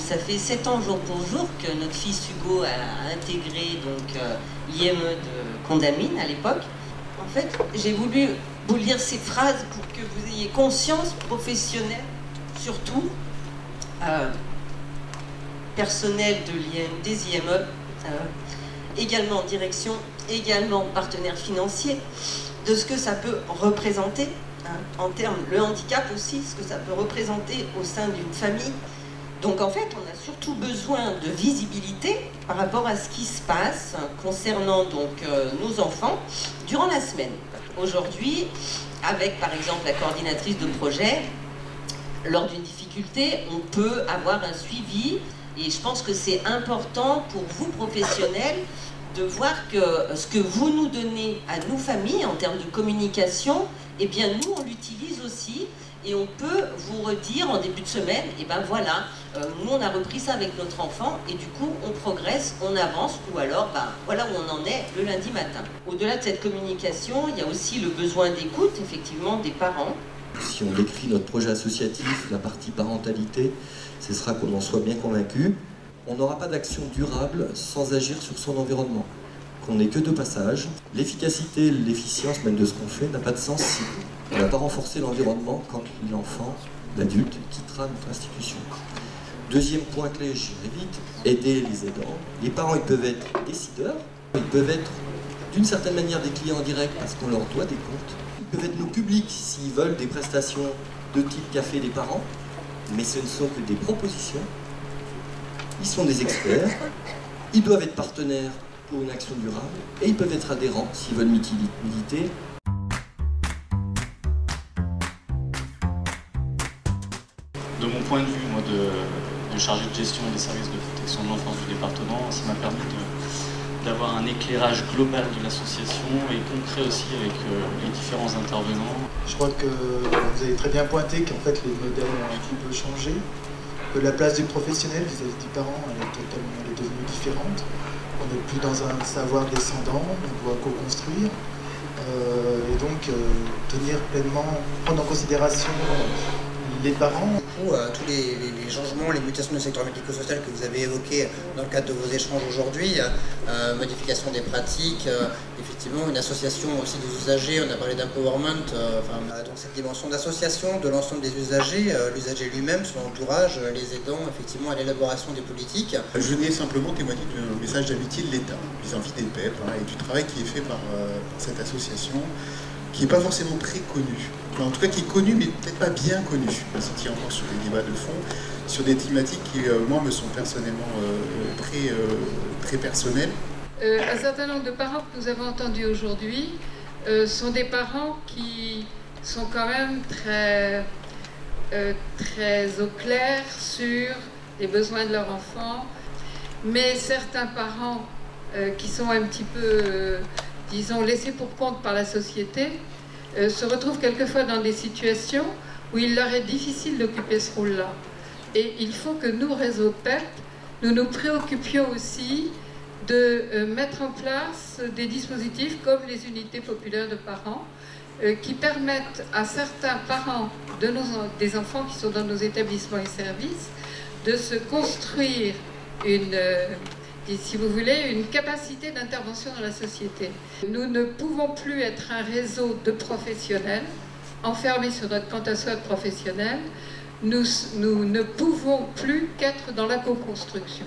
ça fait 7 ans jour pour jour que notre fils Hugo a intégré l'IME de Condamine à l'époque. En fait, j'ai voulu vous lire ces phrases pour que vous ayez conscience, professionnelle surtout, personnel des IME, également direction, également partenaires financiers, de ce que ça peut représenter, en termes, le handicap aussi, ce que ça peut représenter au sein d'une famille. Donc en fait, on a surtout besoin de visibilité par rapport à ce qui se passe concernant nos enfants durant la semaine. Aujourd'hui, avec par exemple la coordinatrice de projet, lors d'une difficulté, on peut avoir un suivi et je pense que c'est important pour vous professionnels de voir que ce que vous nous donnez à nous familles en termes de communication, eh bien nous on l'utilise aussi et on peut vous redire en début de semaine, et ben voilà, nous on a repris ça avec notre enfant et du coup on progresse, on avance ou alors voilà où on en est le lundi matin. Au-delà de cette communication, il y a aussi le besoin d'écoute effectivement des parents. Si on décrit notre projet associatif, la partie parentalité, ce sera qu'on en soit bien convaincu. On n'aura pas d'action durable sans agir sur son environnement. Qu'on n'est que de passage. L'efficacité, l'efficience même de ce qu'on fait n'a pas de sens si on n'a pas renforcé l'environnement quand l'enfant, l'adulte, quittera notre institution. Deuxième point clé, j'irai vite, aider les aidants. Les parents, ils peuvent être décideurs, ils peuvent être d'une certaine manière des clients directs parce qu'on leur doit des comptes. Ils peuvent être nos publics s'ils veulent des prestations de type café des parents, mais ce ne sont que des propositions. Ils sont des experts, ils doivent être partenaires pour une action durable et ils peuvent être adhérents s'ils veulent militer. De mon point de vue, moi, de chargé de gestion des services de protection de l'enfance du département, ça m'a permis d'avoir un éclairage global de l'association et concret aussi avec les différents intervenants. Je crois que vous avez très bien pointé qu'en fait les modèles ont un petit peu changé, que la place du professionnel vis-à-vis du parent elle est devenue différente. On n'est plus dans un savoir descendant, on doit co-construire et donc tenir pleinement, prendre en considération les parents. Tous les changements, les mutations du secteur médico-social que vous avez évoqués dans le cadre de vos échanges aujourd'hui, modification des pratiques, effectivement une association aussi des usagers, on a parlé d'empowerment, donc cette dimension d'association de l'ensemble des usagers, l'usager lui-même, son entourage, les aidants, effectivement à l'élaboration des politiques. Je venais simplement témoigner du message d'amitié de l'État, vis-à-vis des PEP et du travail qui est fait par cette association, qui n'est pas forcément très connu. En tout cas qui est connu, mais peut-être pas bien connu. On tient encore sur des débats de fond, sur des thématiques qui, moi, me sont personnellement très personnelles. Un certain nombre de parents que nous avons entendus aujourd'hui sont des parents qui sont quand même très au clair sur les besoins de leur enfant, mais certains parents qui sont un petit peu, disons, laissés pour compte par la société, se retrouvent quelquefois dans des situations où il leur est difficile d'occuper ce rôle-là. Et il faut que nous, réseau PEP, nous nous préoccupions aussi de mettre en place des dispositifs comme les unités populaires de parents qui permettent à certains parents des enfants qui sont dans nos établissements et services de se construire si vous voulez, une capacité d'intervention dans la société. Nous ne pouvons plus être un réseau de professionnels enfermés sur notre quant à soi de professionnels. Nous ne pouvons plus qu'être dans la co-construction.